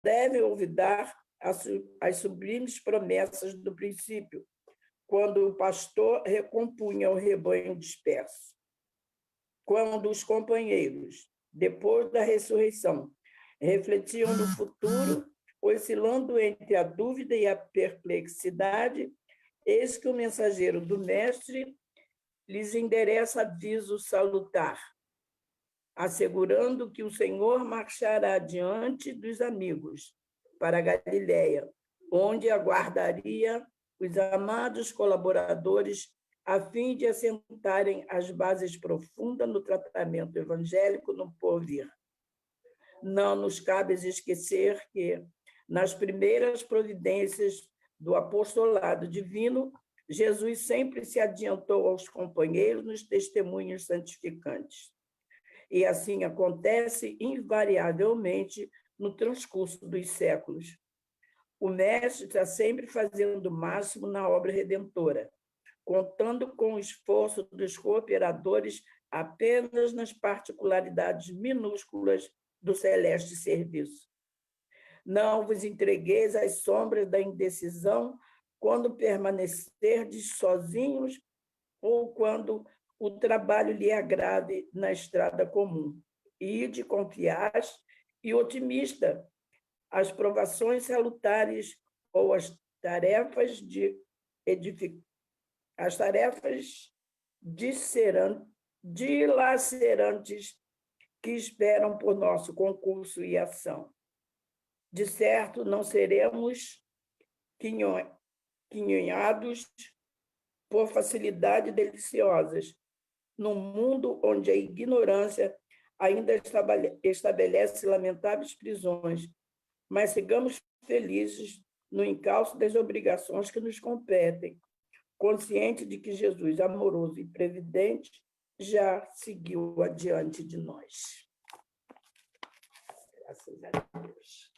devem olvidar as sublimes promessas do princípio, quando o pastor recompunha o rebanho disperso. Quando os companheiros, depois da ressurreição, refletiam no futuro, oscilando entre a dúvida e a perplexidade, eis que o mensageiro do Mestre lhes endereça aviso salutar, assegurando que o Senhor marchará diante dos amigos para a Galiléia, onde aguardaria os amados colaboradores a fim de assentarem as bases profundas no tratamento evangélico no porvir. Não nos cabe esquecer que, nas primeiras providências do apostolado divino, Jesus sempre se adiantou aos companheiros nos testemunhos santificantes. E assim acontece invariavelmente no transcurso dos séculos. O Mestre está sempre fazendo o máximo na obra redentora, contando com o esforço dos cooperadores apenas nas particularidades minúsculas do celeste serviço. Não vos entregueis às sombras da indecisão quando permanecerdes sozinhos ou quando o trabalho lhe agrade na estrada comum. Ide confiais e otimista. As provações salutares ou as tarefas dilacerantes que esperam por nosso concurso e ação. De certo, não seremos quinhoados por facilidades deliciosas, num mundo onde a ignorância ainda estabelece lamentáveis prisões, mas sigamos felizes no encalço das obrigações que nos competem, consciente de que Jesus, amoroso e previdente, já seguiu adiante de nós. Graças a Deus.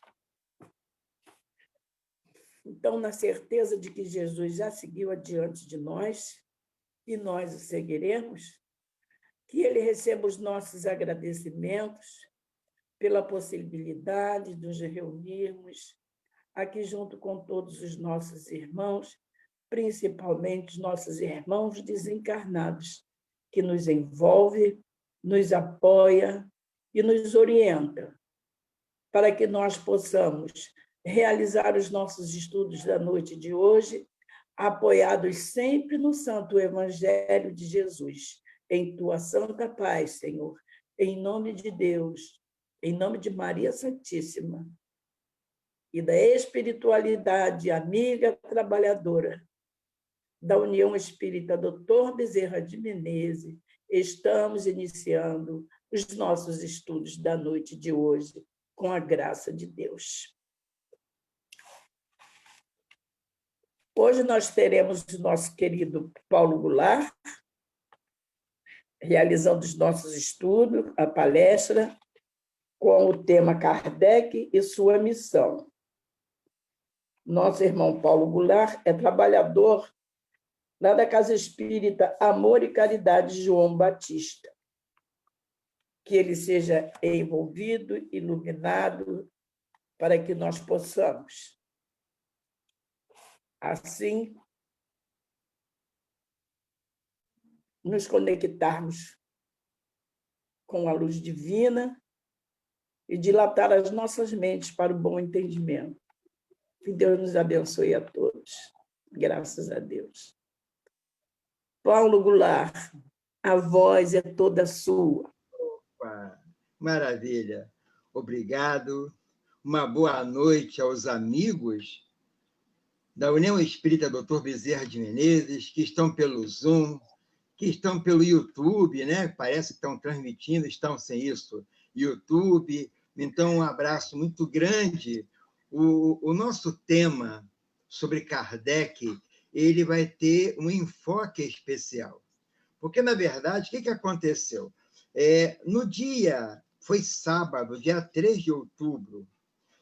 Então, na certeza de que Jesus já seguiu adiante de nós, e nós o seguiremos, que ele receba os nossos agradecimentos pela possibilidade de nos reunirmos aqui junto com todos os nossos irmãos, principalmente os nossos irmãos desencarnados, que nos envolve, nos apoia e nos orienta, para que nós possamos realizar os nossos estudos da noite de hoje, apoiados sempre no Santo Evangelho de Jesus, em tua santa paz, Senhor, em nome de Deus, em nome de Maria Santíssima e da espiritualidade amiga trabalhadora da União Espírita Dr. Bezerra de Menezes, estamos iniciando os nossos estudos da noite de hoje, com a graça de Deus. Hoje nós teremos o nosso querido Paulo Goulart, realizando os nossos estudos, a palestra, com o tema Kardec e sua missão. Nosso irmão Paulo Goulart é trabalhador lá da Casa Espírita Amor e Caridade João Batista. Que ele seja envolvido, iluminado, para que nós possamos, assim, nos conectarmos com a luz divina e dilatar as nossas mentes para o bom entendimento. Que Deus nos abençoe a todos. Graças a Deus. Paulo Goulart, a voz é toda sua. Opa, maravilha. Obrigado. Uma boa noite aos amigos da União Espírita Dr. Bezerra de Menezes, que estão pelo Zoom, que estão pelo YouTube, né? Parece que estão transmitindo, estão sem isso, YouTube. Então, um abraço muito grande. O nosso tema sobre Kardec, ele vai ter um enfoque especial. Porque, na verdade, o que aconteceu? No dia, foi sábado, dia 3 de outubro,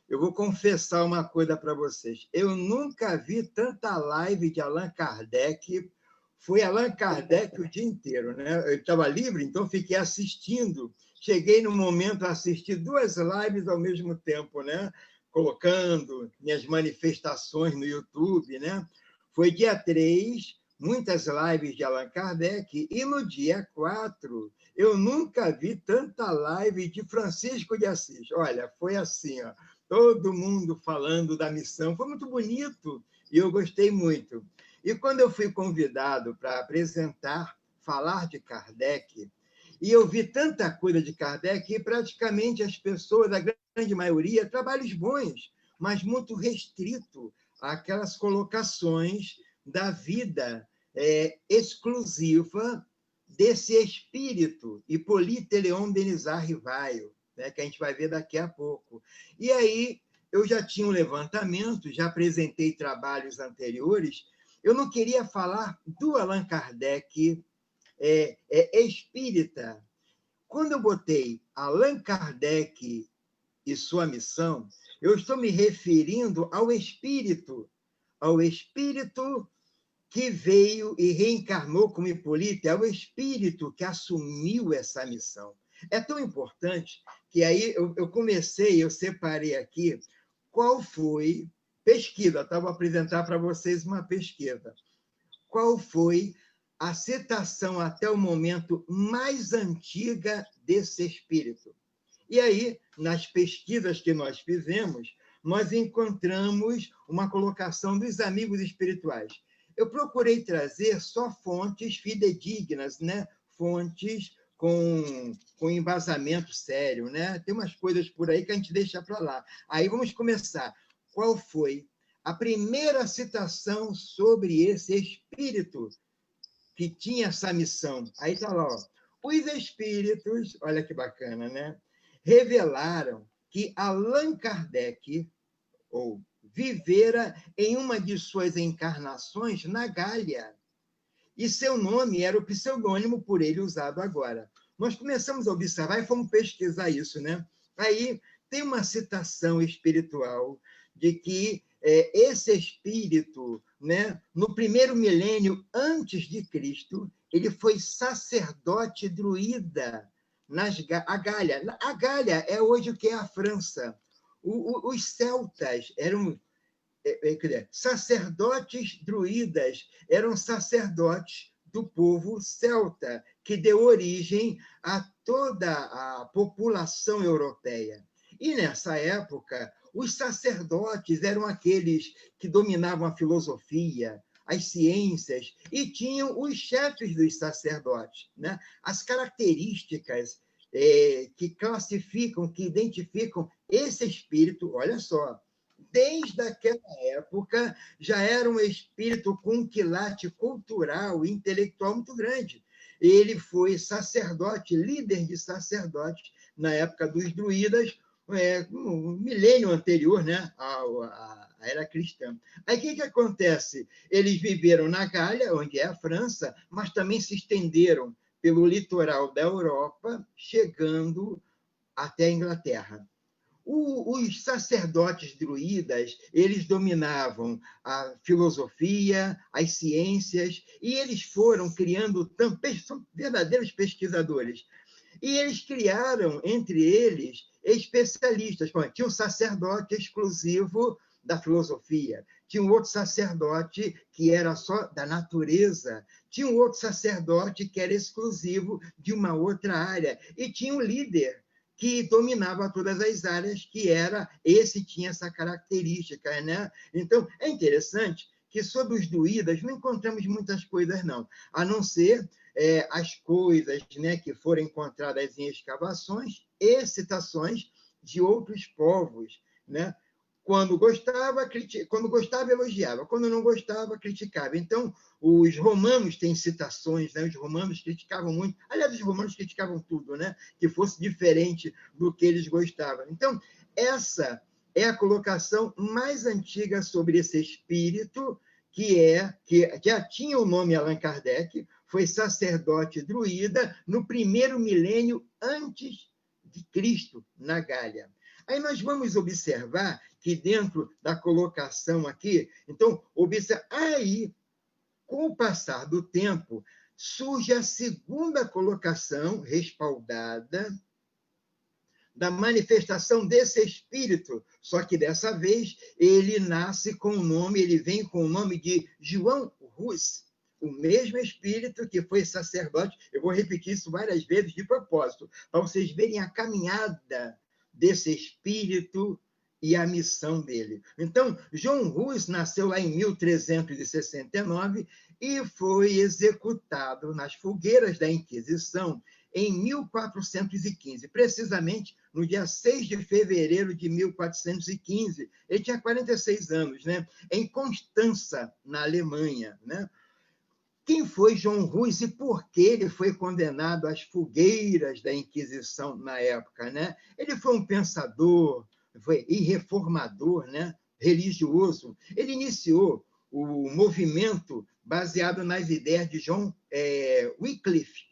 eu vou confessar uma coisa para vocês. Eu nunca vi tanta live de Allan Kardec. Foi Allan Kardec o dia inteiro, né? Eu estava livre, então fiquei assistindo. Cheguei no momento a assistir 2 lives ao mesmo tempo, né? colocando minhas manifestações no YouTube, né? Foi dia 3, muitas lives de Allan Kardec, e no dia 4, eu nunca vi tanta live de Francisco de Assis. Olha, foi assim, ó, todo mundo falando da missão, foi muito bonito, e eu gostei muito. E quando eu fui convidado para apresentar, falar de Kardec, e eu vi tanta coisa de Kardec, e praticamente as pessoas, a grande maioria, trabalhos bons, mas muito restrito àquelas colocações da vida exclusiva desse espírito, Hipólito Léon Denisard Rivaio, né, que a gente vai ver daqui a pouco. E aí, eu já tinha um levantamento, já apresentei trabalhos anteriores, eu não queria falar do Allan Kardec espírita. Quando eu botei Allan Kardec e sua missão, eu estou me referindo ao espírito que veio e reencarnou como Hipólito, é o espírito que assumiu essa missão. É tão importante que aí eu separei aqui qual foi pesquisa, tá? Vou apresentar para vocês uma pesquisa. Qual foi a citação até o momento mais antiga desse espírito? E aí, nas pesquisas que nós fizemos, nós encontramos uma colocação dos amigos espirituais. Eu procurei trazer só fontes fidedignas, né? Fontes com embasamento sério, né? Tem umas coisas por aí que a gente deixa para lá. Aí vamos começar. Qual foi a primeira citação sobre esse espírito que tinha essa missão? Aí está lá, ó. Os espíritos, olha que bacana, né? Revelaram que Allan Kardec vivera em uma de suas encarnações na Gália, e seu nome era o pseudônimo por ele usado agora. Nós começamos a observar e fomos pesquisar isso, né? Aí tem uma citação espiritual de que esse espírito, né, no primeiro milênio antes de Cristo, ele foi sacerdote druida a Gália. A Gália é hoje o que é a França. Os celtas eram sacerdotes druidas, eram sacerdotes do povo celta, que deu origem a toda a população europeia. E, nessa época, os sacerdotes eram aqueles que dominavam a filosofia, as ciências, e tinham os chefes dos sacerdotes, né? As características que classificam, que identificam esse espírito, olha só, desde aquela época, já era um espírito com um quilate cultural e intelectual muito grande. Ele foi sacerdote, líder de sacerdotes, na época dos druidas, no milênio anterior, né, à era cristã. Aí o que acontece? Eles viveram na Gália, onde é a França, mas também se estenderam pelo litoral da Europa, chegando até a Inglaterra. Os sacerdotes druidas, eles dominavam a filosofia, as ciências, e eles foram criando, são verdadeiros pesquisadores, e eles criaram, entre eles, especialistas. Bom, tinha um sacerdote exclusivo da filosofia, tinha um outro sacerdote que era só da natureza, tinha um outro sacerdote que era exclusivo de uma outra área, e tinha um líder que dominava todas as áreas, esse tinha essa característica, né? Então, é interessante que sobre os druidas não encontramos muitas coisas, não, a não ser as coisas, né, que foram encontradas em escavações e citações de outros povos, né? Quando gostava, elogiava. Quando não gostava, criticava. Então, os romanos têm citações, né? Os romanos criticavam muito. Aliás, os romanos criticavam tudo, né? Que fosse diferente do que eles gostavam. Então, essa é a colocação mais antiga sobre esse espírito, que já tinha o nome Allan Kardec, foi sacerdote druida no primeiro milênio antes de Cristo, na Gália. Aí nós vamos observar que dentro da colocação aqui, então, aí, com o passar do tempo, surge a segunda colocação respaldada da manifestação desse espírito. Só que dessa vez ele nasce com o nome, ele vem com o nome de João Rus, o mesmo espírito que foi sacerdote. Eu vou repetir isso várias vezes de propósito, para vocês verem a caminhada desse espírito e a missão dele. Então, João Rus nasceu lá em 1369 e foi executado nas fogueiras da Inquisição em 1415, precisamente no dia 6 de fevereiro de 1415. Ele tinha 46 anos, né? Em Constança, na Alemanha, né? Quem foi João Rus e por que ele foi condenado às fogueiras da Inquisição na época, né? Ele foi um pensador, e reformador, né? Religioso. Ele iniciou o movimento baseado nas ideias de John Wycliffe,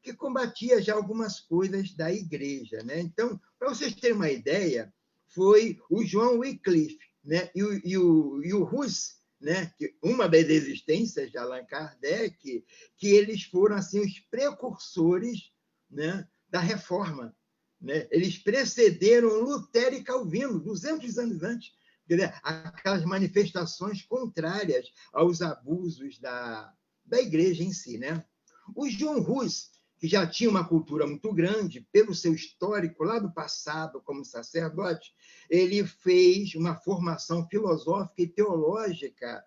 que combatia já algumas coisas da igreja, né? Então, para vocês terem uma ideia, foi o João Wycliffe, né? e o Rus, né? Que uma das existências de Allan Kardec, que eles foram assim os precursores, né? Da reforma, né? Eles precederam Lutero e Calvino 200 anos antes, aquelas manifestações contrárias aos abusos da igreja em si, né? O João Rus, que já tinha uma cultura muito grande, pelo seu histórico lá do passado como sacerdote, ele fez uma formação filosófica e teológica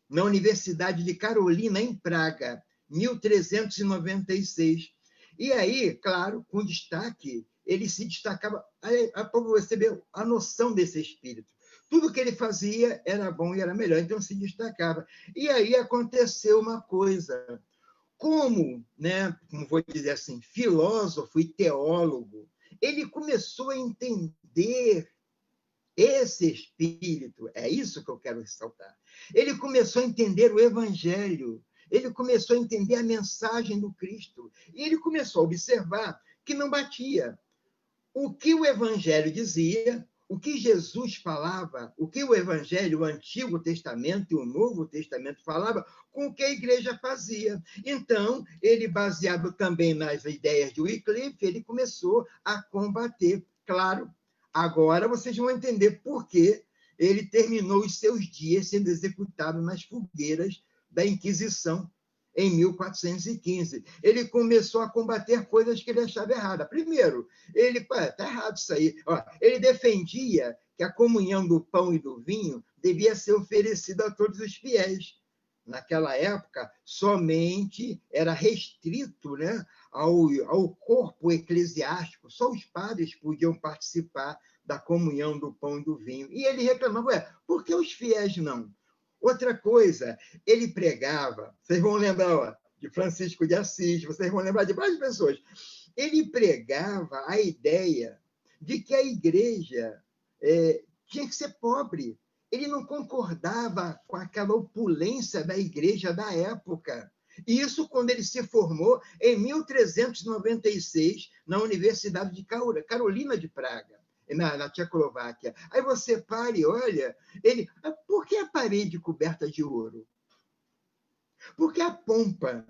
na Universidade de Carolina, em Praga, 1396. E aí, claro, com destaque, ele se destacava, para você ver a noção desse espírito. Tudo que ele fazia era bom e era melhor, então se destacava. E aí aconteceu uma coisa. Como vou dizer assim, filósofo e teólogo, ele começou a entender esse espírito, é isso que eu quero ressaltar. Ele começou a entender o evangelho, ele começou a entender a mensagem do Cristo, e ele começou a observar que não batia. O que o evangelho dizia, o que Jesus falava, o que o Evangelho, o Antigo Testamento e o Novo Testamento falava, com o que a igreja fazia. Então, ele, baseado também nas ideias de Wycliffe, ele começou a combater. Claro, agora vocês vão entender por que ele terminou os seus dias sendo executado nas fogueiras da Inquisição, em 1415. Ele começou a combater coisas que ele achava erradas. Primeiro, ele, está errado isso aí. Ele defendia que a comunhão do pão e do vinho devia ser oferecida a todos os fiéis. Naquela época, somente era restrito, né, ao corpo eclesiástico, só os padres podiam participar da comunhão do pão e do vinho. E ele reclamava, por que os fiéis não? Outra coisa, ele pregava, vocês vão lembrar de Francisco de Assis, vocês vão lembrar de várias pessoas, ele pregava a ideia de que a igreja tinha que ser pobre. Ele não concordava com aquela opulência da igreja da época. Isso quando ele se formou em 1396 na Universidade de Carolina de Praga, na Tchecoslováquia. Aí você para e olha, por que a parede coberta de ouro? Por que a pompa?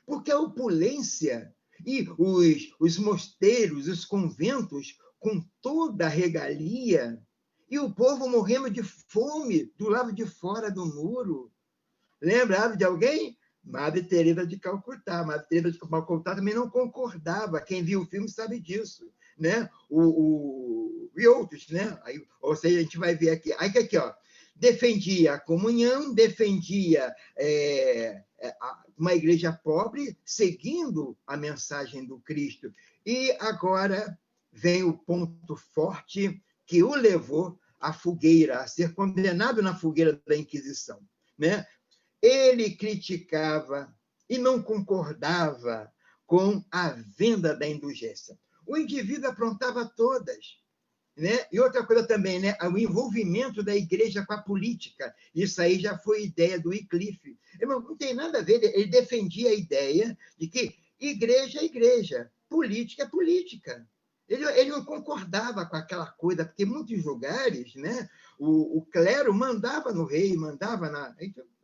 Por que a opulência? E os mosteiros, os conventos, com toda a regalia, e o povo morrendo de fome do lado de fora do muro. Lembra de alguém? Madre Teresa de Calcutá. Madre Teresa de Calcutá também não concordava. Quem viu o filme sabe disso, né? E outros, né? Aí, ou seja, a gente vai ver aqui. Aí aqui, defendia a comunhão, defendia uma igreja pobre, seguindo a mensagem do Cristo. E agora vem o ponto forte que o levou à fogueira, a ser condenado na fogueira da Inquisição, né? Ele criticava e não concordava com a venda da indulgência. O indivíduo aprontava todas, né? E outra coisa também, né? O envolvimento da igreja com a política. Isso aí já foi ideia do Wycliffe. Não tem nada a ver, ele defendia a ideia de que igreja é igreja, política é política. Ele não concordava com aquela coisa, porque em muitos lugares, né, o clero mandava no rei, mandava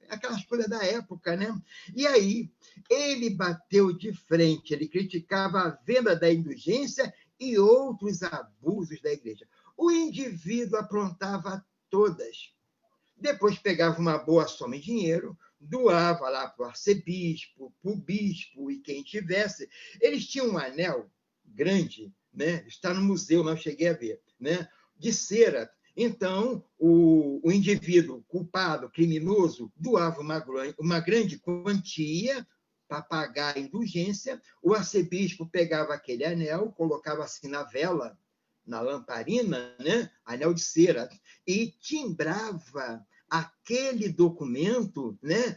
aquelas coisas da época, né? E aí ele bateu de frente, ele criticava a venda da indulgência e outros abusos da igreja. O indivíduo aprontava todas. Depois pegava uma boa soma de dinheiro, doava lá para o arcebispo, para o bispo e quem tivesse. Eles tinham um anel grande, né? Está no museu, não cheguei a ver, né? De cera. Então, o indivíduo culpado, criminoso, doava uma grande quantia para pagar a indulgência. O arcebispo pegava aquele anel, colocava assim na vela, na lamparina, né? Anel de cera, e timbrava aquele documento, né?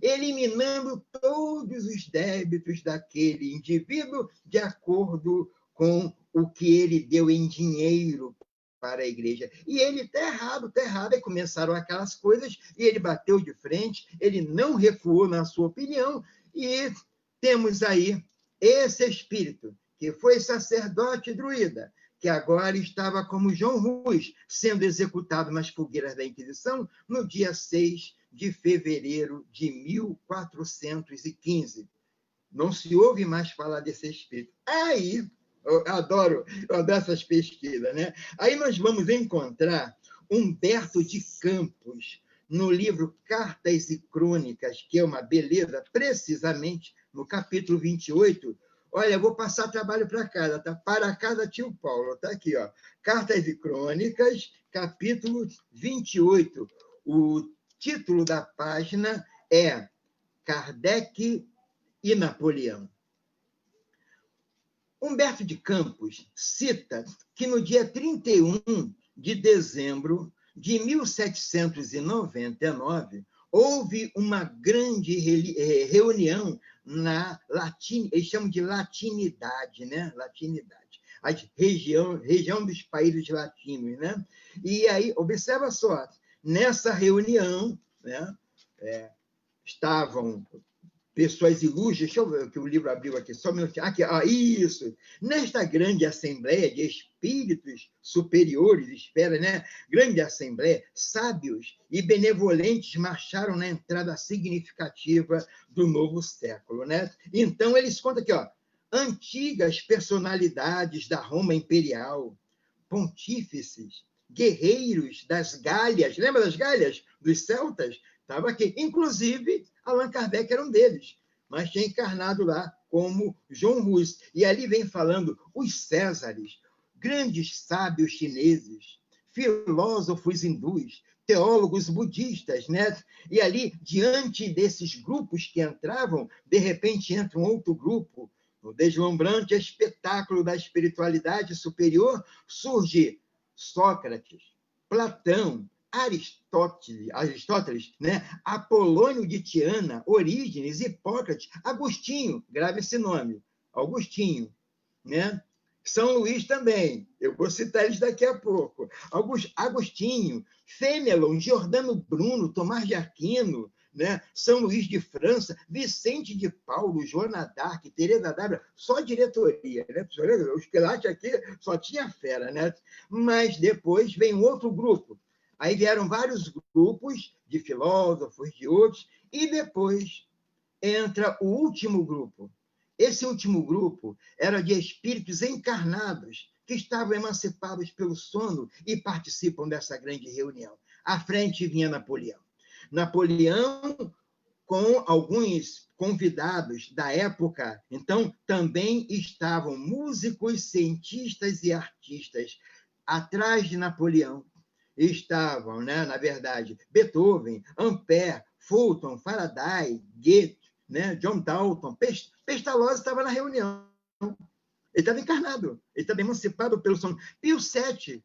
Eliminando todos os débitos daquele indivíduo de acordo com o que ele deu em dinheiro para a igreja. E ele está errado, está errado. Aí começaram aquelas coisas e ele bateu de frente, ele não recuou na sua opinião, e temos aí esse espírito que foi sacerdote druida, que agora estava como João Rus, sendo executado nas fogueiras da Inquisição no dia 6 de fevereiro de 1415. Não se ouve mais falar desse espírito. Aí, eu adoro essas pesquisas, né? Aí nós vamos encontrar Humberto de Campos, no livro Cartas e Crônicas, que é uma beleza, precisamente no capítulo 28. Olha, eu vou passar trabalho para casa, tá? Para casa, tio Paulo, tá aqui, ó. Cartas e Crônicas, capítulo 28. O título da página é Kardec e Napoleão. Humberto de Campos cita que no dia 31 de dezembro de 1799 houve uma grande reunião na Latina, eles chamam de latinidade, né? Latinidade, a região dos países latinos, né? E aí, observa só, nessa reunião, né, estavam pessoas ilustres, deixa eu ver que o livro abriu aqui, só um minutinho. Aqui, isso! Nesta grande assembleia de espíritos superiores, espera, né? Grande assembleia, sábios e benevolentes marcharam na entrada significativa do novo século, né? Então, eles contam aqui, ó, antigas personalidades da Roma imperial, pontífices, guerreiros das Gálias, lembra das Gálias? Dos celtas? Estava aqui. Inclusive, Allan Kardec era um deles, mas tinha encarnado lá como João Rus. E ali vem falando os Césares, grandes sábios chineses, filósofos hindus, teólogos budistas, né? E ali, diante desses grupos que entravam, de repente entra um outro grupo. No deslumbrante espetáculo da espiritualidade superior, surge Sócrates, Platão, Aristóteles, né? Apolônio de Tiana, Orígenes, Hipócrates, Agostinho, grave esse nome, Augustinho, né? São Luís também, eu vou citar eles daqui a pouco. Agostinho, Fênelon, Giordano Bruno, Tomás de Aquino, né? São Luís de França, Vicente de Paulo, Joana d'Arc, Teresa d'Ávila, só diretoria, né? Os Pilates aqui só tinha fera, né? Mas depois vem um outro grupo. Aí vieram vários grupos de filósofos, de outros, e depois entra o último grupo. Esse último grupo era de espíritos encarnados que estavam emancipados pelo sono e participam dessa grande reunião. À frente vinha Napoleão. Napoleão com alguns convidados da época. Então, também estavam músicos, cientistas e artistas. Atrás de Napoleão estavam, né, na verdade, Beethoven, Ampère, Fulton, Faraday, Goethe, né, John Dalton. Pestalozzi estava na reunião. Ele estava encarnado, ele estava emancipado pelo sono. Pio VII,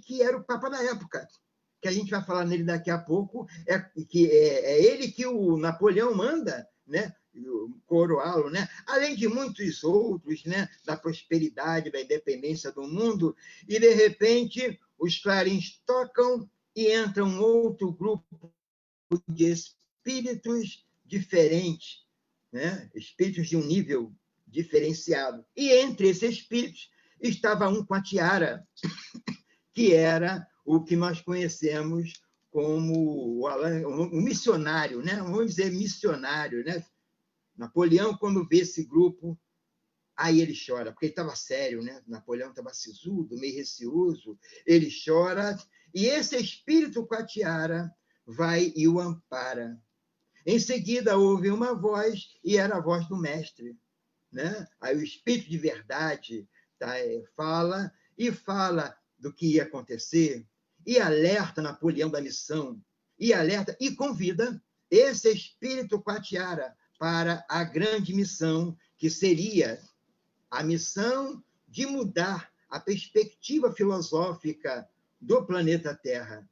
que era o Papa da época, que a gente vai falar nele daqui a pouco, é ele que o Napoleão manda, né, coroá-lo, né? Além de muitos outros, né, da prosperidade, da independência do mundo, e de repente os clarins tocam e entra um outro grupo de espíritos diferentes, né? Espíritos de um nível diferenciado. E entre esses espíritos estava um com a tiara, que era o que nós conhecemos como um missionário, né? Vamos dizer missionário, né? Napoleão, quando vê esse grupo, Aí ele chora, porque ele estava sério, né? Napoleão estava sisudo, meio receoso. Ele chora, e esse espírito com a tiara vai e o ampara. Em seguida, houve uma voz, e era a voz do mestre, né? Aí o espírito de verdade, tá, fala, e fala do que ia acontecer, e alerta Napoleão da missão, e alerta, e convida esse espírito com a tiara para a grande missão, que seria a missão de mudar a perspectiva filosófica do planeta Terra.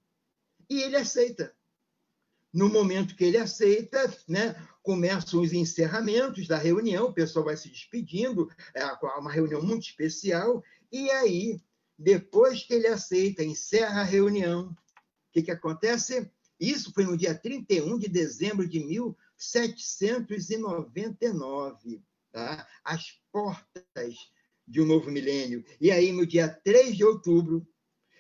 E ele aceita. No momento que ele aceita, né, começam os encerramentos da reunião, o pessoal vai se despedindo, é uma reunião muito especial, e aí, depois que ele aceita, encerra a reunião, o que acontece? Isso foi no dia 31 de dezembro de 1799, tá? As portas de um novo milênio. E aí, no dia 3 de outubro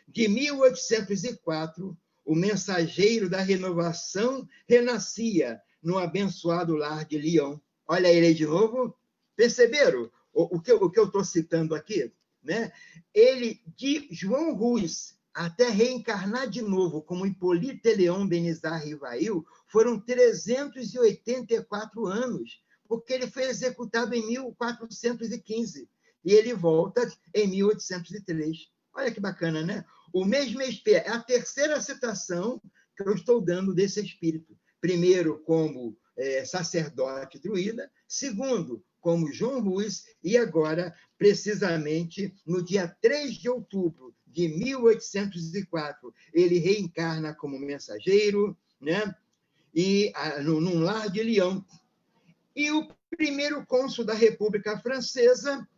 de 1804, o mensageiro da renovação renascia no abençoado lar de Lyon. Olha ele aí de novo. Perceberam o que eu estou citando aqui? Né? Ele, de João Rus até reencarnar de novo como Hippolyte Léon Benizar Rivail, foram 384 anos, porque ele foi executado em 1415 e ele volta em 1803. Olha que bacana, né? O mesmo espírito, é a terceira citação que eu estou dando desse espírito. Primeiro, como sacerdote druida. Segundo, como João Rus. E agora, precisamente, no dia 3 de outubro de 1804, ele reencarna como mensageiro, né? E num lar de Lyon. E o primeiro cônsul da República Francesa,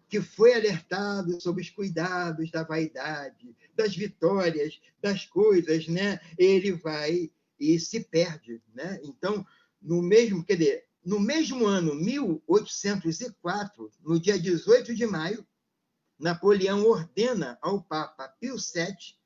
que foi alertado sobre os cuidados da vaidade, das vitórias, das coisas, né? Ele vai e se perde, né? Então, no mesmo ano, 1804, no dia 18 de maio, Napoleão ordena ao Papa Pio VII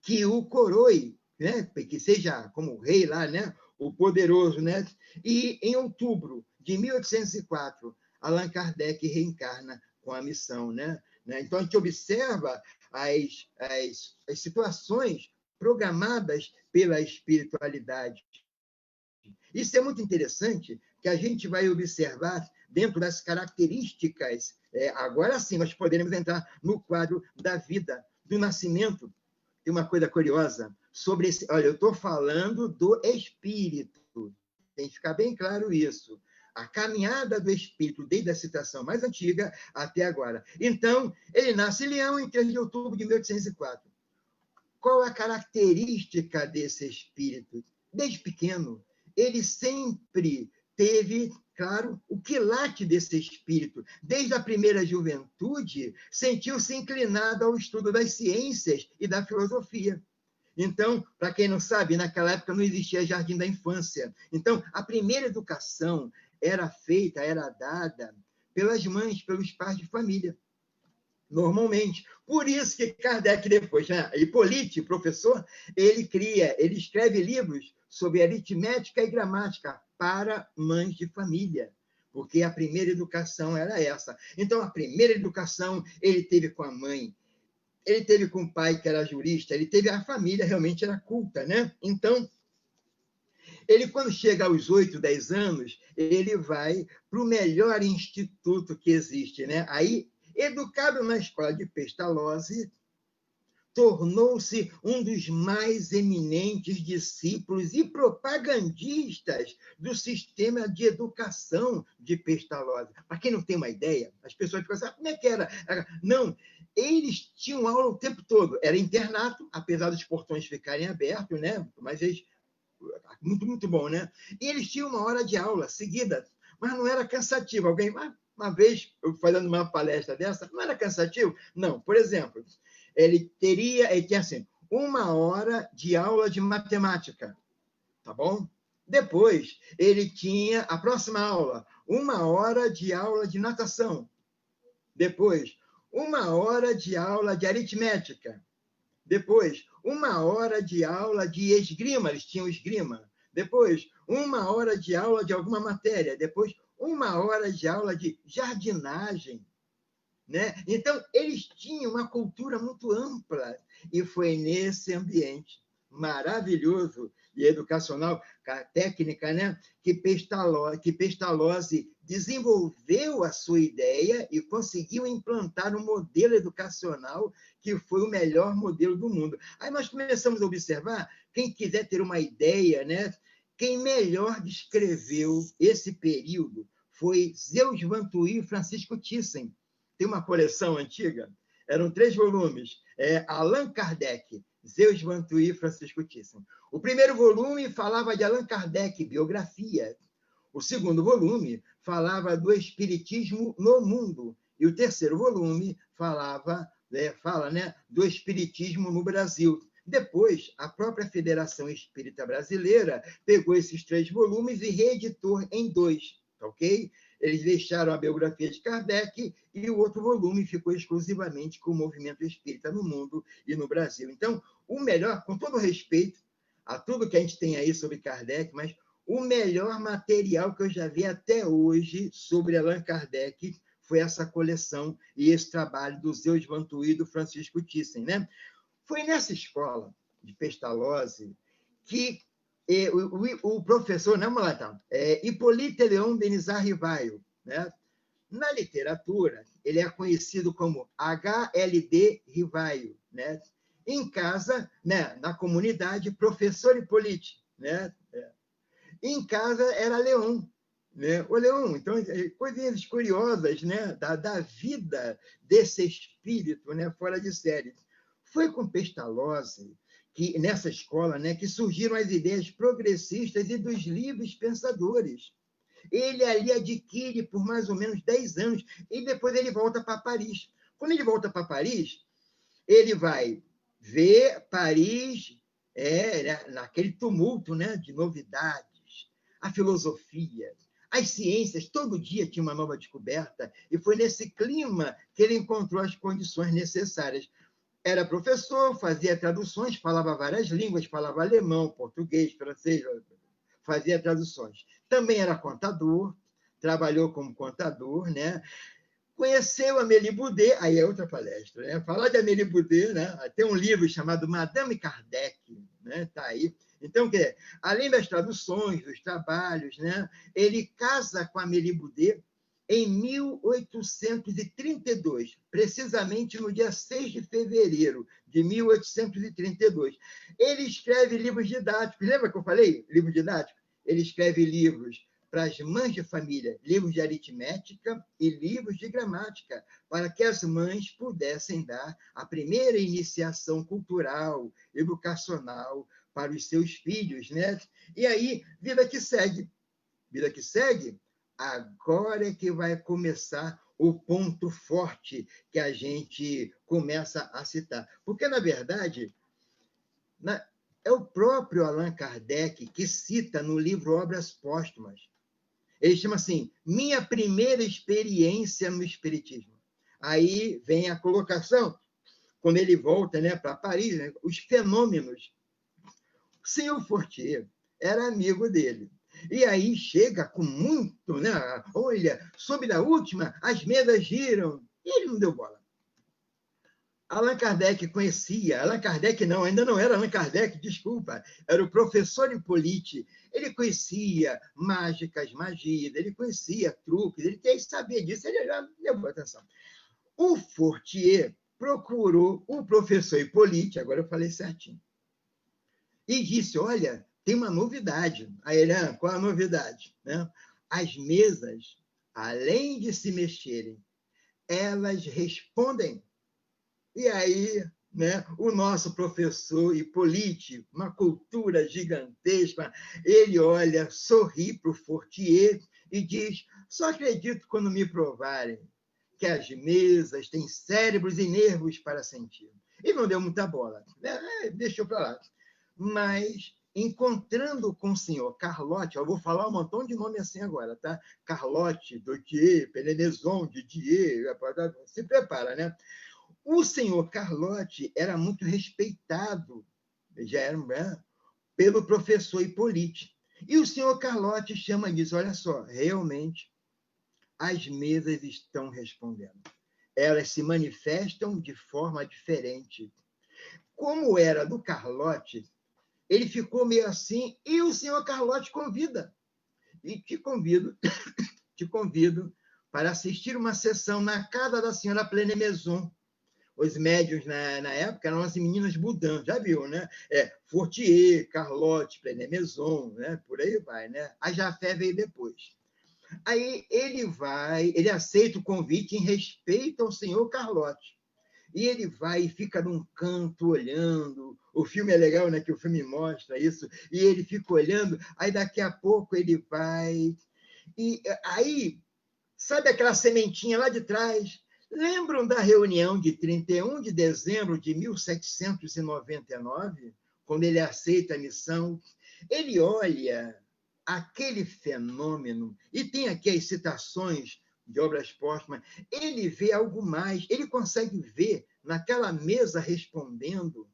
que o coroe, né? Que seja como rei lá, né? O poderoso, né? E em outubro de 1804, Allan Kardec reencarna com a missão, né? Então, a gente observa as situações programadas pela espiritualidade. Isso é muito interessante, que a gente vai observar dentro das características. Agora sim, nós poderemos entrar no quadro da vida, do nascimento. Tem uma coisa curiosa sobre esse... Olha, eu estou falando do espírito. Tem que ficar bem claro isso. A caminhada do espírito, desde a citação mais antiga até agora. Então, ele nasce em Leão em 3 de outubro de 1804. Qual a característica desse espírito? Desde pequeno, ele sempre teve, claro, o quilate desse espírito. Desde a primeira juventude, sentiu-se inclinado ao estudo das ciências e da filosofia. Então, para quem não sabe, naquela época não existia jardim da infância. Então, a primeira educação era feita, era dada pelas mães, pelos pais de família, normalmente. Por isso que Kardec depois, né? Hippolyte, professor, ele escreve livros sobre aritmética e gramática para mães de família, porque a primeira educação era essa. Então, a primeira educação ele teve com a mãe, ele teve com o pai, que era jurista, ele teve a família, realmente era culta, né? Então, ele, quando chega aos 8, 10 anos, ele vai para o melhor instituto que existe, né? Aí, educado na escola de Pestalozzi, tornou-se um dos mais eminentes discípulos e propagandistas do sistema de educação de Pestalozzi. Para quem não tem uma ideia, as pessoas ficam assim, como é que era? Não, eles tinham aula o tempo todo. Era internato, apesar dos portões ficarem abertos, né? Mas eles... Muito, muito bom, né? E eles tinham uma hora de aula seguida, mas não era cansativo. Alguém, uma vez, eu fazendo uma palestra dessa, não era cansativo? Não. Por exemplo, ele tinha assim, 1 hora de aula de matemática, tá bom? Depois, ele tinha a próxima aula, 1 hora de aula de natação. Depois, 1 hora de aula de aritmética. Depois, 1 hora de aula de esgrima, eles tinham esgrima. Depois, 1 hora de aula de alguma matéria. Depois, 1 hora de aula de jardinagem, né? Então, eles tinham uma cultura muito ampla, e foi nesse ambiente maravilhoso e educacional, técnica, né? que Pestalozzi desenvolveu a sua ideia e conseguiu implantar um modelo educacional que foi o melhor modelo do mundo. Aí nós começamos a observar, quem quiser ter uma ideia, né? Quem melhor descreveu esse período foi Zeus Vantui e Francisco Thyssen. Tem uma coleção antiga, eram 3 volumes, Allan Kardec, Zeus Vantui e Francisco Thyssen. O primeiro volume falava de Allan Kardec, biografia. O segundo volume falava do espiritismo no mundo. E o terceiro volume fala, né, do espiritismo no Brasil. Depois, a própria Federação Espírita Brasileira pegou esses 3 volumes e reeditou em 2, ok? Eles deixaram a biografia de Kardec e o outro volume ficou exclusivamente com o movimento espírita no mundo e no Brasil. Então, o melhor, com todo respeito a tudo que a gente tem aí sobre Kardec, mas o melhor material que eu já vi até hoje sobre Allan Kardec foi essa coleção e esse trabalho do Zeus Vantui e do Francisco Thyssen, né? Foi nessa escola de Pestalozzi que o professor, não, então, Hippolyte Léon Denisard Rivaio, né? Na literatura, ele é conhecido como H.L.D. Rivaio, né? Em casa, né, na comunidade, professor Hippolyte, né? Em casa era Leon, né? O Leon, então, coisinhas curiosas, né, da vida desse espírito, né, fora de série. Foi com Pestalozzi que nessa escola, né, que surgiram as ideias progressistas e dos livres pensadores. Ele ali adquire por mais ou menos 10 anos e depois ele volta para Paris. Quando ele volta para Paris, ele vai ver Paris naquele tumulto, né, de novidades, a filosofia, as ciências, todo dia tinha uma nova descoberta, e foi nesse clima que ele encontrou as condições necessárias. Era professor, fazia traduções, falava várias línguas, falava alemão, português, francês, fazia traduções. Também era contador, trabalhou como contador, né? Conheceu Amélie Boudet, aí é outra palestra, né? Falar de Amélie Boudet, né? Tem um livro chamado Madame Kardec, né? Tá aí. Então, além das traduções, dos trabalhos, né? Ele casa com Amélie Boudet em 1832, precisamente no dia 6 de fevereiro de 1832. Ele escreve livros didáticos. Lembra que eu falei? Livro didático? Ele escreve livros para as mães de família, livros de aritmética e livros de gramática, para que as mães pudessem dar a primeira iniciação cultural, educacional para os seus filhos, né? E aí, vida que segue. Vida que segue, agora é que vai começar o ponto forte que a gente começa a citar. Porque, na verdade, é o próprio Allan Kardec que cita no livro Obras Póstumas. Ele chama assim, minha primeira experiência no Espiritismo. Aí vem a colocação, quando ele volta, né, para Paris, né, os fenômenos. O senhor Fortier era amigo dele. E aí chega com muito, né? Olha, sob da última, as mesas giram. E ele não deu bola. Allan Kardec conhecia. Allan Kardec não, ainda não era Allan Kardec, desculpa. Era o professor Hippolyte. Ele conhecia magias, ele conhecia truques, ele tem que saber disso, ele já levou atenção. O Fortier procurou o professor Hippolyte, agora eu falei certinho, e disse, olha, tem uma novidade. Aí ele, qual a novidade? Né? As mesas, além de se mexerem, elas respondem. E aí, né, o nosso professor Hippolyte, uma cultura gigantesca, ele olha, sorri para o Fortier e diz, só acredito quando me provarem que as mesas têm cérebros e nervos para sentir. E não deu muita bola, deixou para lá. Mas, encontrando com o senhor Carlotte, eu vou falar um montão de nome assim agora, tá? Carlotte, Gautier, Pelenezon, Didier, se prepara, né? O senhor Carlotte era muito respeitado, já era, né, pelo professor Hippolyte. E o senhor Carlotte chama e diz, olha só, realmente, as mesas estão respondendo. Elas se manifestam de forma diferente. Como era do Carlote, ele ficou meio assim, e o senhor Carlote convida. E te convido para assistir uma sessão na casa da senhora Plené-Maison. Os médiuns, na época, eram as meninas Boudin, já viu, né? Fortier, Carlote, Plené-Maison, né? Por aí vai, né? A Jafé veio depois. Aí ele aceita o convite em respeito ao senhor Carlote. E ele vai e fica num canto olhando. O filme é legal, né? Que o filme mostra isso. E ele fica olhando, aí daqui a pouco ele vai. E aí, sabe aquela sementinha lá de trás? Lembram da reunião de 31 de dezembro de 1799, quando ele aceita a missão? Ele olha aquele fenômeno, e tem aqui as citações de obras póstumas, ele vê algo mais, ele consegue ver naquela mesa respondendo,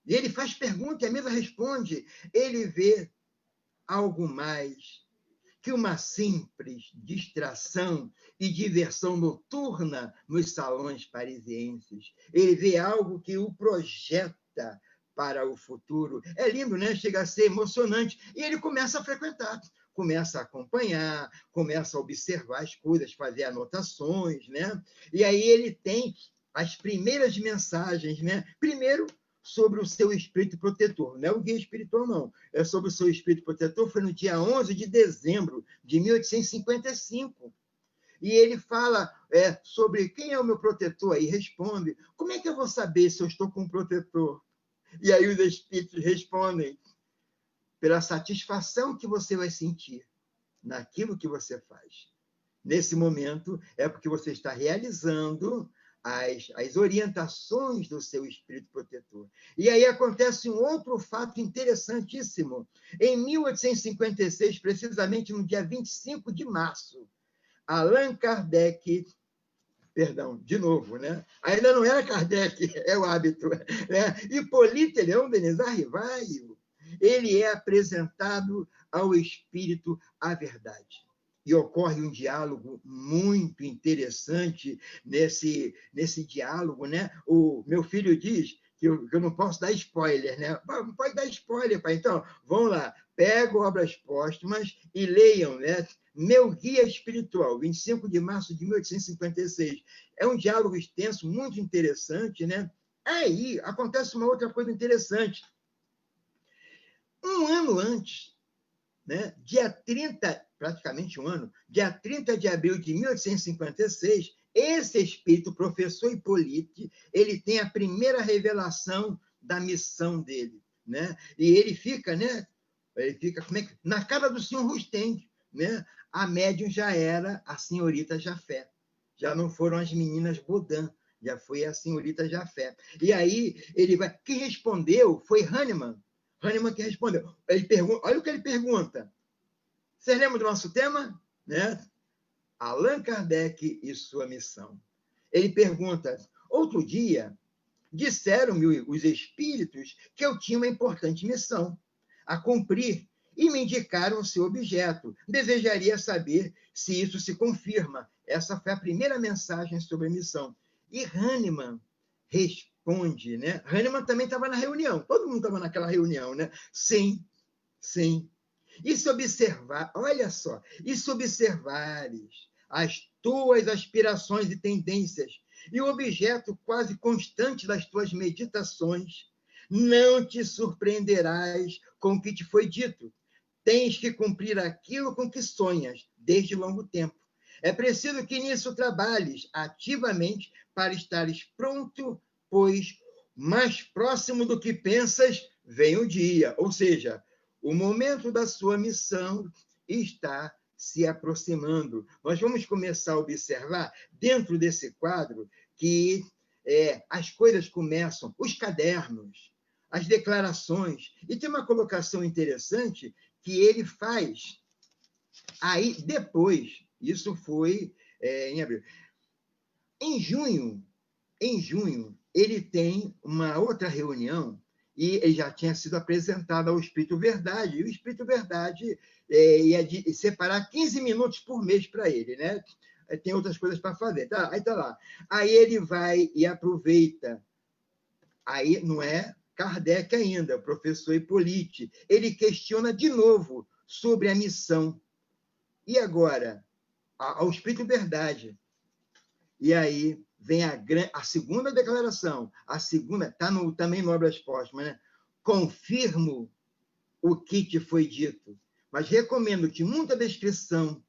e ele faz pergunta e a mesa responde, ele vê algo mais que uma simples distração e diversão noturna nos salões parisienses. Ele vê algo que o projeta para o futuro. É lindo, né? Chega a ser emocionante. E ele começa a frequentar, começa a acompanhar, começa a observar as coisas, fazer anotações, né? E aí ele tem as primeiras mensagens, né? Primeiro, sobre o seu espírito protetor. Não é o guia espiritual, não. É sobre o seu espírito protetor. Foi no dia 11 de dezembro de 1855. E ele fala sobre quem é o meu protetor. Aí responde, como é que eu vou saber se eu estou com um protetor? E aí os espíritos respondem, pela satisfação que você vai sentir naquilo que você faz. Nesse momento, é porque você está realizando as orientações do seu espírito protetor. E aí acontece um outro fato interessantíssimo. Em 1856, precisamente no dia 25 de março, Allan Kardec, perdão, de novo, né? Ainda não era Kardec, é o hábito, né? Hipólito Leão Denis Arrivaio, ele é apresentado ao espírito a verdade. E ocorre um diálogo muito interessante nesse diálogo, né? O meu filho diz que eu não posso dar spoiler, né? Não pode dar spoiler, pai. Então, vão lá, pegam obras póstumas e leiam, né? Meu Guia Espiritual, 25 de março de 1856. É um diálogo extenso, muito interessante, né? Aí acontece uma outra coisa interessante. Um ano antes, né? Dia 30, praticamente um ano, dia 30 de abril de 1856, esse espírito, professor Hipólito, ele tem a primeira revelação da missão dele, né? E ele fica, né? Ele fica na casa do senhor Rusteng, né? A médium já era a senhorita Jafé, já não foram as meninas Baudin, já foi a senhorita Jafé. E aí ele vai. Quem respondeu foi Hahnemann. Hahnemann que respondeu. Ele pergunta, olha o que ele pergunta. Vocês lembram do nosso tema? Né? Allan Kardec e sua missão. Ele pergunta, outro dia, disseram-me os espíritos que eu tinha uma importante missão a cumprir e me indicaram o seu objeto. Desejaria saber se isso se confirma. Essa foi a primeira mensagem sobre a missão. E Hahnemann responde, né? Hahnemann também estava na reunião. Todo mundo estava naquela reunião, né? Sim, sim. E se observar, olha só, e se observares as tuas aspirações e tendências e o objeto quase constante das tuas meditações, não te surpreenderás com o que te foi dito. Tens que cumprir aquilo com que sonhas desde longo tempo. É preciso que nisso trabalhes ativamente para estares pronto, pois mais próximo do que pensas vem o dia. Ou seja, o momento da sua missão está se aproximando. Nós vamos começar a observar, dentro desse quadro, que as coisas começam, os cadernos, as declarações. E tem uma colocação interessante que ele faz. Aí, depois, isso foi em abril. Em junho, ele tem uma outra reunião e ele já tinha sido apresentado ao Espírito Verdade, e o Espírito Verdade ia separar 15 minutos por mês para ele, né? Tem outras coisas para fazer. Tá, aí tá lá. Aí ele vai e aproveita. Aí não é Kardec ainda, o professor Hippolyte. Ele questiona de novo sobre a missão. E agora? Ao Espírito Verdade. E aí vem a segunda declaração. A segunda está também no Obras Póstumas, né? Confirmo o que te foi dito, mas recomendo-te muita descrição.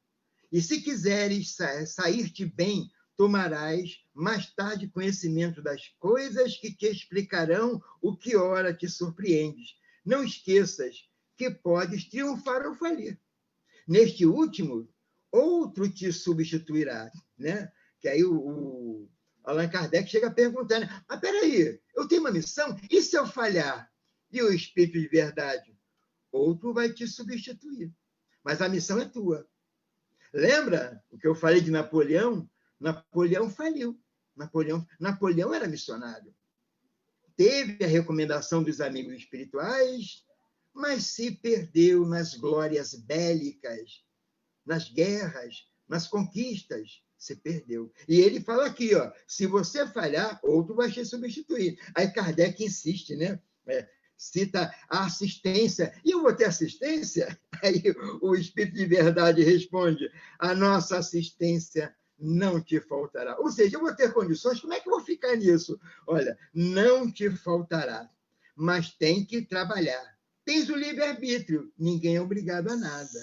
E se quiseres sair-te bem, tomarás mais tarde conhecimento das coisas que te explicarão o que ora te surpreendes. Não esqueças que podes triunfar ou falir. Neste último, outro te substituirá, né? Que aí o Allan Kardec chega perguntando, mas peraí, eu tenho uma missão, e se eu falhar? E o Espírito de Verdade? Outro vai te substituir, mas a missão é tua. Lembra o que eu falei de Napoleão? Napoleão faliu. Napoleão era missionário. Teve a recomendação dos amigos espirituais, mas se perdeu nas glórias bélicas, nas guerras, nas conquistas. Se perdeu. E ele fala aqui, ó, se você falhar, outro vai te substituir. Aí Kardec insiste, né? Cita a assistência. E eu vou ter assistência? Aí o Espírito de Verdade responde, a nossa assistência não te faltará. Ou seja, eu vou ter condições, como é que eu vou ficar nisso? Olha, não te faltará, mas tem que trabalhar. Tens o livre-arbítrio, ninguém é obrigado a nada.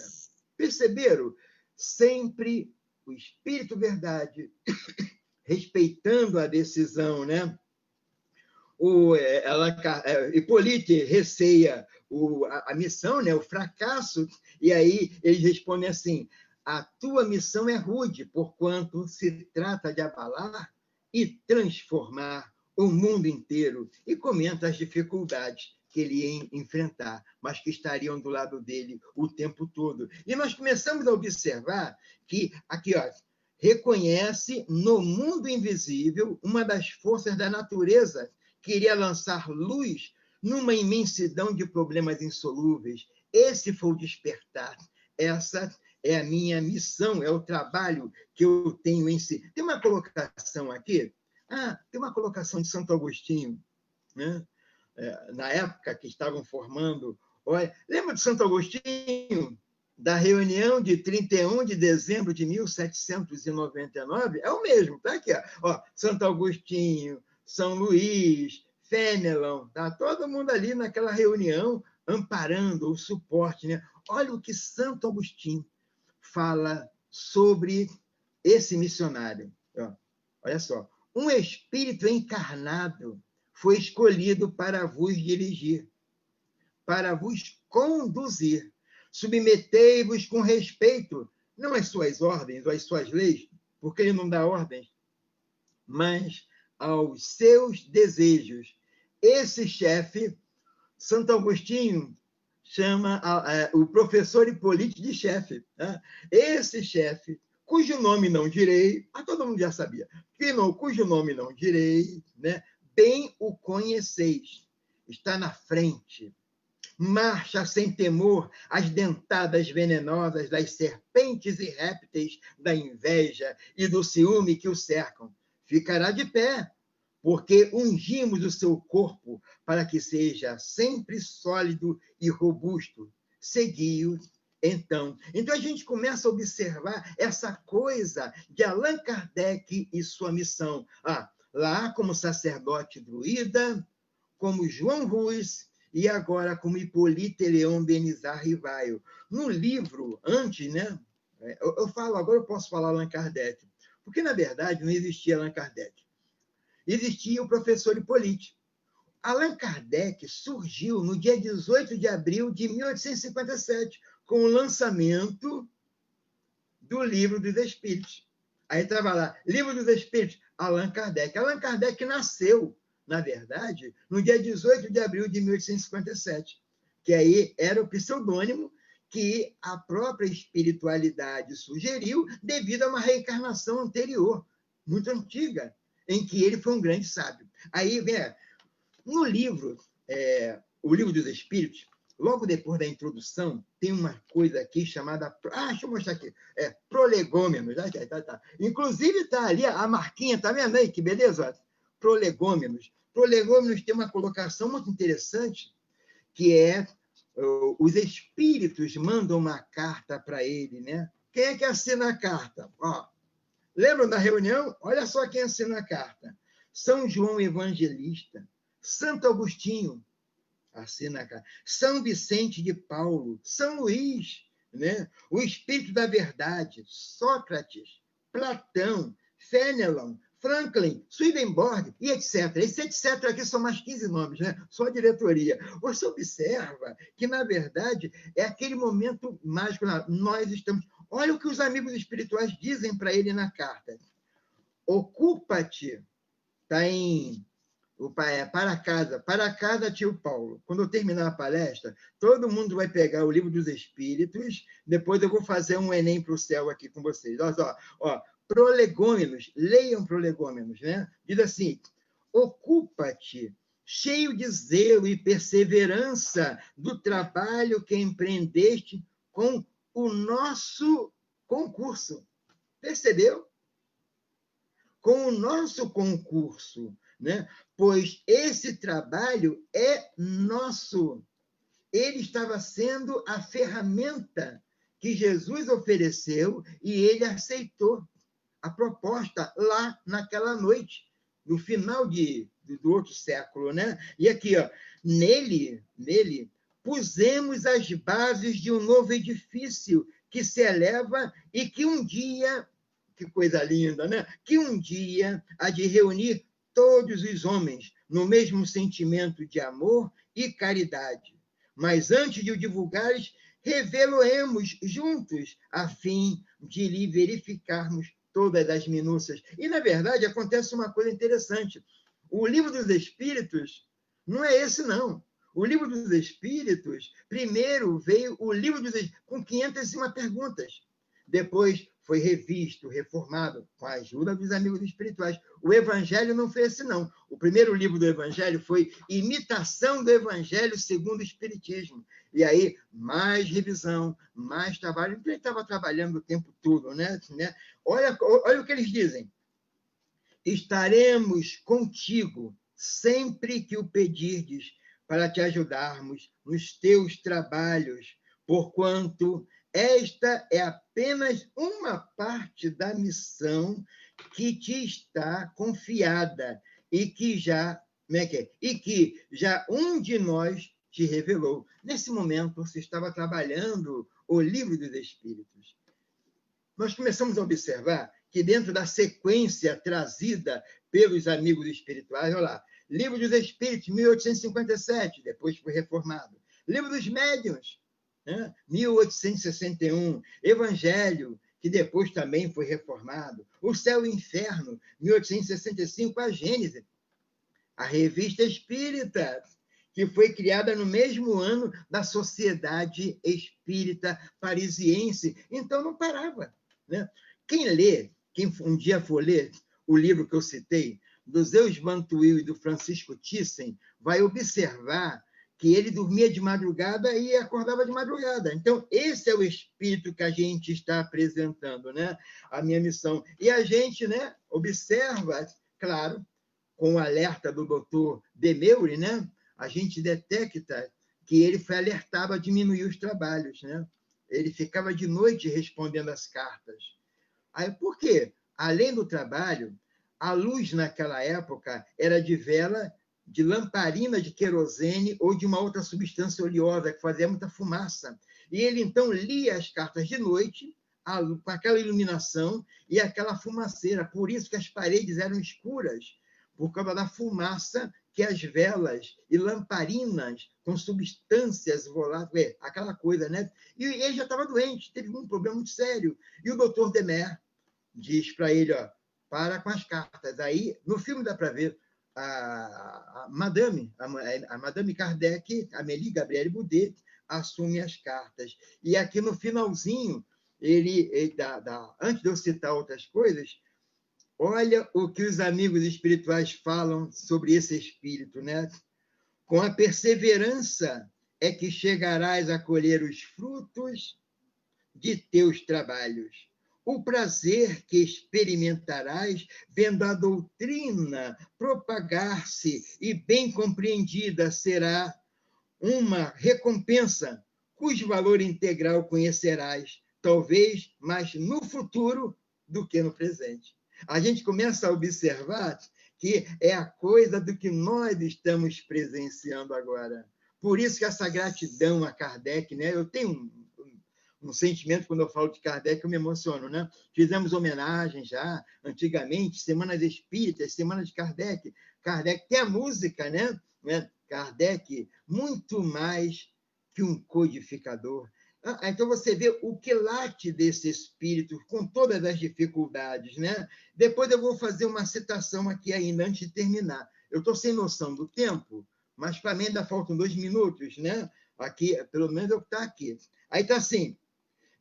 Perceberam? Sempre o Espírito Verdade, respeitando a decisão, né? Hippolyte receia a missão, né? O fracasso, e aí eles respondem assim, a tua missão é rude, porquanto se trata de abalar e transformar o mundo inteiro, e comenta as dificuldades que ele ia enfrentar, mas que estariam do lado dele o tempo todo. E nós começamos a observar que, aqui, ó, reconhece no mundo invisível uma das forças da natureza que iria lançar luz numa imensidão de problemas insolúveis. Esse foi o despertar. Essa é a minha missão, é o trabalho que eu tenho em si. Tem uma colocação aqui, tem uma colocação de Santo Agostinho, né? Na época que estavam formando. Olha, lembra de Santo Agostinho? Da reunião de 31 de dezembro de 1799? É o mesmo, tá aqui. Ó, Santo Agostinho, São Luís, Fenelon, tá todo mundo ali naquela reunião, amparando o suporte, né? Olha o que Santo Agostinho fala sobre esse missionário. Ó, olha só. Um espírito encarnado foi escolhido para vos dirigir, para vos conduzir. Submetei-vos com respeito, não às suas ordens ou às suas leis, porque ele não dá ordens, mas aos seus desejos. Esse chefe, Santo Agostinho chama o professor Hippolyte de chefe. Né? Esse chefe, cujo nome não direi, mas todo mundo já sabia, cujo nome não direi, né? Bem o conheceis, está na frente, marcha sem temor as dentadas venenosas das serpentes e répteis da inveja e do ciúme que o cercam. Ficará de pé, porque ungimos o seu corpo para que seja sempre sólido e robusto. Segui-o, então. Então a gente começa a observar essa coisa de Allan Kardec e sua missão. Lá como sacerdote druida, como João Rus, e agora como Hippolyte Léon Benizar Rivaio. No livro, antes, né? Eu falo, agora eu posso falar Allan Kardec, porque, na verdade, não existia Allan Kardec. Existia o professor Hippolyte. Allan Kardec surgiu no dia 18 de abril de 1857, com o lançamento do Livro dos Espíritos. Aí estava lá, Livro dos Espíritos, Allan Kardec. Allan Kardec nasceu, na verdade, no dia 18 de abril de 1857, que aí era o pseudônimo que a própria espiritualidade sugeriu devido a uma reencarnação anterior, muito antiga, em que ele foi um grande sábio. Aí, no livro, o Livro dos Espíritos, logo depois da introdução, tem uma coisa aqui chamada... deixa eu mostrar aqui. Prolegômenos. Tá. Inclusive, está ali a marquinha, está vendo aí? Que beleza? Prolegômenos. Prolegômenos tem uma colocação muito interessante, que é os espíritos mandam uma carta para ele, né? Quem é que assina a carta? Lembram da reunião? Olha só quem assina a carta. São João Evangelista, Santo Agostinho, assina a carta. São Vicente de Paulo, São Luís, né? O Espírito da Verdade, Sócrates, Platão, Fénelon, Franklin, Swedenborg, e etc. Esse etc. aqui são mais 15 nomes, né? Só a diretoria. Você observa que, na verdade, é aquele momento mágico. Nós estamos... Olha o que os amigos espirituais dizem para ele na carta. Ocupa-te, está em... Para casa, tio Paulo. Quando eu terminar a palestra, todo mundo vai pegar o Livro dos Espíritos, depois eu vou fazer um Enem para o céu aqui com vocês. Prolegômenos, leiam Prolegômenos, né? Diz assim, ocupa-te, cheio de zelo e perseverança do trabalho que empreendeste com o nosso concurso. Percebeu? Com o nosso concurso, né? Pois esse trabalho é nosso. Ele estava sendo a ferramenta que Jesus ofereceu e ele aceitou a proposta lá naquela noite, no final do outro século, né? E aqui, nele, pusemos as bases de um novo edifício que se eleva e que um dia, que coisa linda, né? Que um dia há de reunir todos os homens no mesmo sentimento de amor e caridade. Mas antes de o divulgares, revelo-emos juntos, a fim de lhe verificarmos todas as minúcias. E, na verdade, acontece uma coisa interessante. O Livro dos Espíritos não é esse, não. O Livro dos Espíritos, primeiro veio o Livro dos Espíritos, com 501 perguntas. Depois foi revisto, reformado, com a ajuda dos amigos espirituais. O Evangelho não foi esse, não. O primeiro livro do Evangelho foi Imitação do Evangelho segundo o Espiritismo. E aí, mais revisão, mais trabalho. Então, ele estava trabalhando o tempo todo, né? Olha o que eles dizem. Estaremos contigo sempre que o pedirdes para te ajudarmos nos teus trabalhos, porquanto esta é apenas uma parte da missão que te está confiada e que já um de nós te revelou. Nesse momento, se estava trabalhando o Livro dos Espíritos. Nós começamos a observar que dentro da sequência trazida pelos amigos espirituais, olha lá, Livro dos Espíritos, 1857, depois foi reformado. Livro dos Médiuns, 1861, Evangelho, que depois também foi reformado, O Céu e o Inferno, 1865, a Gênese, a Revista Espírita, que foi criada no mesmo ano da Sociedade Espírita Parisiense. Então, não parava. Né? Quem um dia for ler o livro que eu citei, do Zeus Van Tuyl e do Francisco Thyssen, vai observar que ele dormia de madrugada e acordava de madrugada. Então, esse é o espírito que a gente está apresentando, né? A minha missão. E a gente, né, observa, claro, com o alerta do doutor Demeure, né, a gente detecta que ele foi alertado a diminuir os trabalhos, né? Ele ficava de noite respondendo as cartas. Aí, por quê? Além do trabalho, a luz naquela época era de vela, de lamparina de querosene ou de uma outra substância oleosa que fazia muita fumaça. E ele, então, lia as cartas de noite, com aquela iluminação e aquela fumaceira. Por isso que as paredes eram escuras, por causa da fumaça que as velas e lamparinas com substâncias voláteis, aquela coisa, né? E ele já estava doente, teve um problema muito sério. E o doutor Demer diz para ele, para com as cartas. Aí, no filme dá para ver a Madame Kardec, Amélie Gabrielle Boudet, assume as cartas. E aqui no finalzinho, antes de eu citar outras coisas, olha o que os amigos espirituais falam sobre esse espírito, né? Com a perseverança é que chegarás a colher os frutos de teus trabalhos. O prazer que experimentarás vendo a doutrina propagar-se e bem compreendida será uma recompensa cujo valor integral conhecerás, talvez mais no futuro do que no presente. A gente começa a observar que é a coisa do que nós estamos presenciando agora. Por isso que essa gratidão a Kardec, né? Eu tenho um sentimento, quando eu falo de Kardec, eu me emociono, né? Fizemos homenagem já, antigamente, Semanas Espíritas, Semana de Kardec. Kardec tem a música, né? Kardec, muito mais que um codificador. Então, você vê o que late desse espírito, com todas as dificuldades, né? Depois eu vou fazer uma citação aqui ainda, antes de terminar. Eu estou sem noção do tempo, mas para mim ainda faltam 2 minutos, né? Aqui, pelo menos eu está aqui. Aí está assim,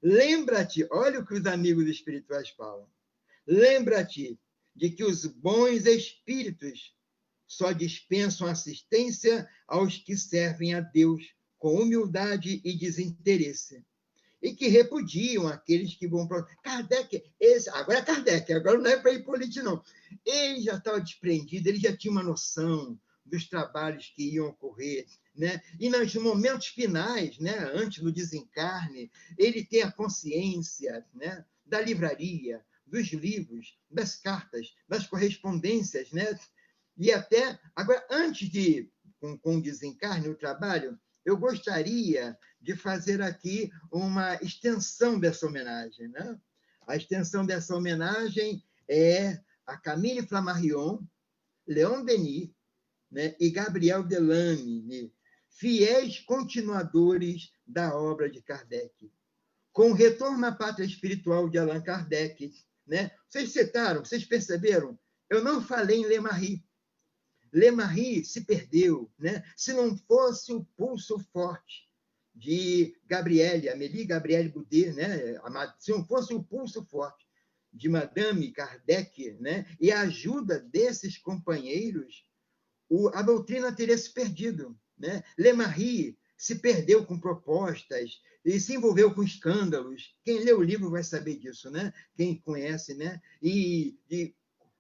lembra-te, olha o que os amigos espirituais falam, lembra-te de que os bons espíritos só dispensam assistência aos que servem a Deus com humildade e desinteresse, e que repudiam aqueles que vão para... Kardec, agora é Kardec, agora não é para Hipólito, não. Ele já estava desprendido, ele já tinha uma noção dos trabalhos que iam ocorrer, né? E nos momentos finais, né, antes do desencarne, ele tem a consciência, né, da livraria, dos livros, das cartas, das correspondências, né? E até, agora, antes de, com o desencarne, o trabalho, eu gostaria de fazer aqui uma extensão dessa homenagem, né? A extensão dessa homenagem é a Camille Flammarion, Leon Denis, né, e Gabriel Delany, fiéis continuadores da obra de Kardec. Com o retorno à pátria espiritual de Allan Kardec, né? Vocês citaram, vocês perceberam? Eu não falei em Lemarie. Lemarie se perdeu, né? Se não fosse o pulso forte de Gabrielle, Amélie Gabrielle Boudet, né? Se não fosse o pulso forte de Madame Kardec, né? E a ajuda desses companheiros, a doutrina teria se perdido, né? Lemarie se perdeu com propostas e se envolveu com escândalos. Quem lê o livro vai saber disso, né? Quem conhece, né? E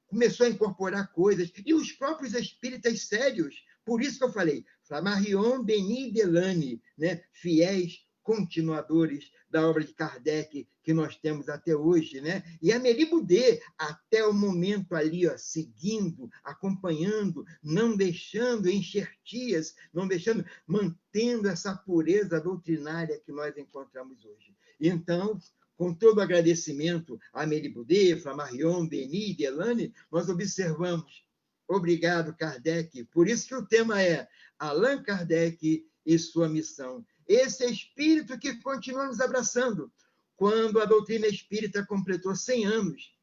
começou a incorporar coisas, e os próprios espíritas sérios, por isso que eu falei, Flammarion, Denis, Delany, né? Fiéis continuadores da obra de Kardec que nós temos até hoje, né? E Amélie Boudet, até o momento ali, ó, seguindo, acompanhando, não deixando enxertias, não deixando, mantendo essa pureza doutrinária que nós encontramos hoje. Então, com todo o agradecimento a Amélie Boudet, Flammarion, Denis, Delany, nós observamos. Obrigado, Kardec. Por isso que o tema é Allan Kardec e sua missão. Esse espírito que continua nos abraçando. Quando a doutrina espírita completou 100 anos,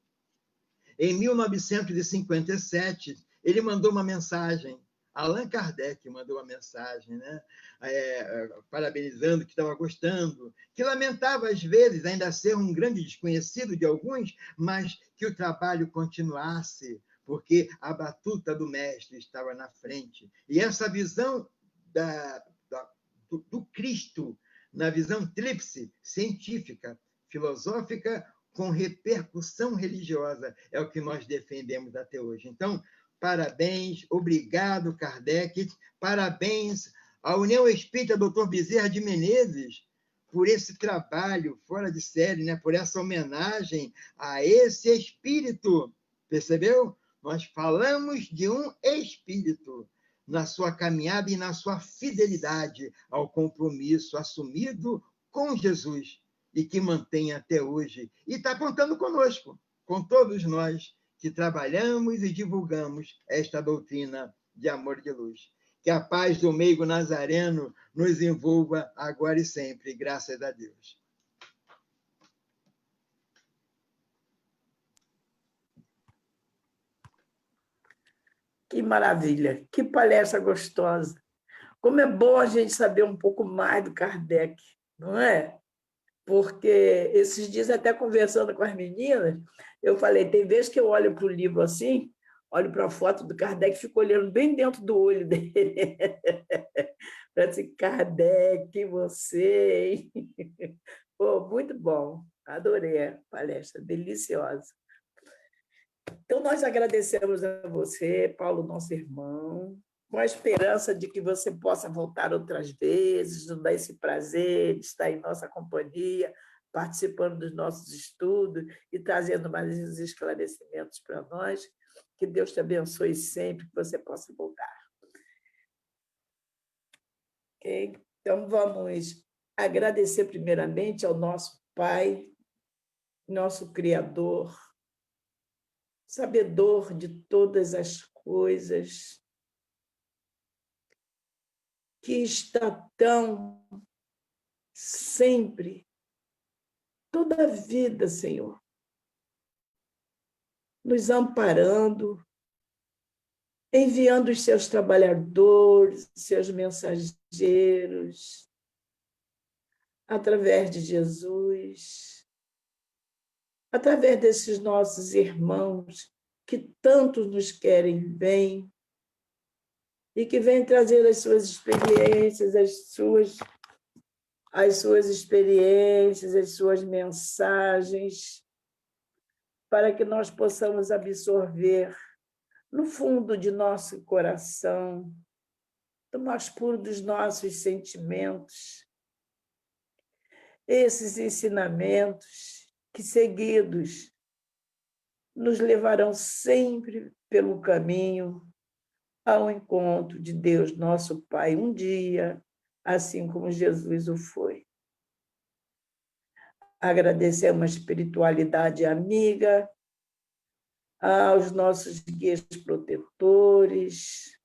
em 1957, ele mandou uma mensagem. Allan Kardec mandou uma mensagem, né? Parabenizando, que estava gostando, que lamentava, às vezes, ainda ser um grande desconhecido de alguns, mas que o trabalho continuasse, porque a batuta do mestre estava na frente. E essa visão do Cristo, na visão tríplice, científica, filosófica, com repercussão religiosa, é o que nós defendemos até hoje. Então, parabéns, obrigado, Kardec, parabéns à União Espírita Dr. Bezerra de Menezes por esse trabalho fora de série, né? Por essa homenagem a esse espírito, percebeu? Nós falamos de um espírito na sua caminhada e na sua fidelidade ao compromisso assumido com Jesus e que mantém até hoje. E está contando conosco, com todos nós que trabalhamos e divulgamos esta doutrina de amor e de luz. Que a paz do meigo nazareno nos envolva agora e sempre, graças a Deus. Que maravilha, que palestra gostosa. Como é bom a gente saber um pouco mais do Kardec, não é? Porque esses dias, até conversando com as meninas, eu falei, tem vezes que eu olho para o livro assim, olho para a foto do Kardec e fico olhando bem dentro do olho dele. Para dizer, Kardec, você... Hein? Pô, muito bom, adorei a palestra, deliciosa. Então, nós agradecemos a você, Paulo, nosso irmão, com a esperança de que você possa voltar outras vezes, nos dar esse prazer de estar em nossa companhia, participando dos nossos estudos e trazendo mais esclarecimentos para nós. Que Deus te abençoe sempre, que você possa voltar. Okay? Então, vamos agradecer primeiramente ao nosso Pai, nosso Criador, sabedor de todas as coisas, que está tão sempre, toda a vida, Senhor, nos amparando, enviando os seus trabalhadores, seus mensageiros, através de Jesus, através desses nossos irmãos que tanto nos querem bem e que vêm trazer as suas experiências, as suas experiências, as suas mensagens, para que nós possamos absorver no fundo de nosso coração, do mais puro dos nossos sentimentos, esses ensinamentos que, seguidos, nos levarão sempre pelo caminho ao encontro de Deus, nosso Pai, um dia, assim como Jesus o foi. Agradecemos a espiritualidade amiga, aos nossos guias protetores.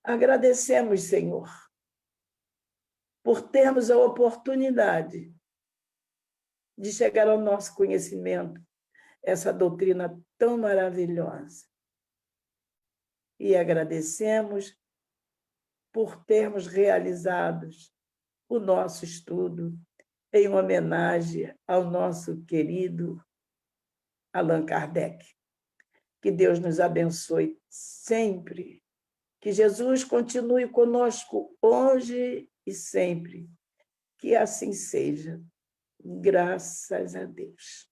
Agradecemos, Senhor, por termos a oportunidade de chegar ao nosso conhecimento essa doutrina tão maravilhosa. E agradecemos por termos realizado o nosso estudo em homenagem ao nosso querido Allan Kardec. Que Deus nos abençoe sempre. Que Jesus continue conosco hoje e sempre. Que assim seja. Graças a Deus.